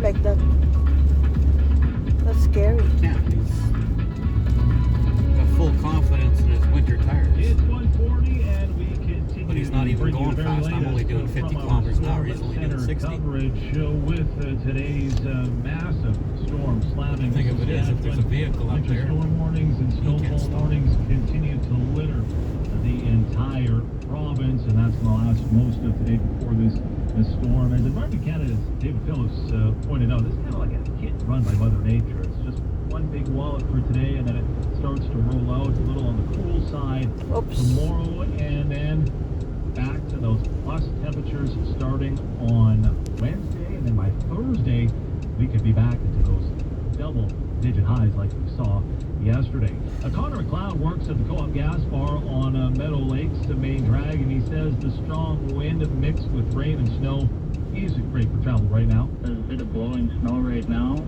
like that. That's scary. Yeah, he's got full confidence in his winter tires. It's 1:40 and we continue. But he's not even going fast. I'm only doing 50 kilometers an hour. He's only doing 60. Coverage with today's massive storm slamming. The thing of it is, if there's a vehicle up winter there, storm warnings and snowfall warnings continue to litter the entire province, and that's going to last most of today before this storm. As Environment Canada's David Phillips pointed out, it's kind of like a hit and run by Mother Nature. It's just one big wallop for today, and then it starts to roll out a little on the cool side tomorrow, and then back to those plus temperatures starting on Wednesday, and then by Thursday we could be back into those double-digit highs like we saw yesterday. Connor McLeod works at the Co-op Gas Bar on Meadow Lakes, the main drag, and he says the strong wind mixed with rain and snow isn't great for travel right now. There's a bit of blowing snow right now.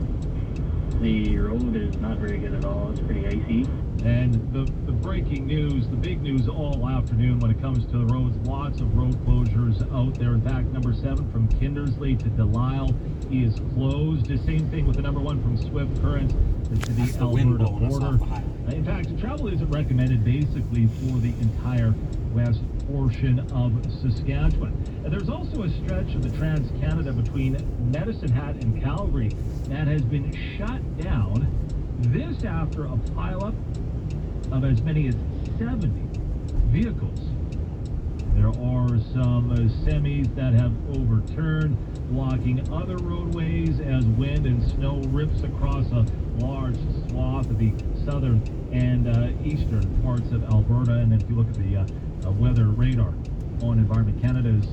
The road is not very good at all. It's pretty icy. And the breaking news, the big news all afternoon when it comes to the roads, lots of road closures out there. In fact, number 7 from Kindersley to Delisle is closed. The same thing with the number 1 from Swift Current to the Alberta border. In fact, travel isn't recommended basically for the entire west portion of Saskatchewan. And there's also a stretch of the Trans-Canada between Medicine Hat and Calgary that has been shut down. This after a pileup of as many as 70 vehicles. There are some semis that have overturned, blocking other roadways as wind and snow rips across a large swath of the southern and eastern parts of Alberta. And if you look at the weather radar on Environment Canada's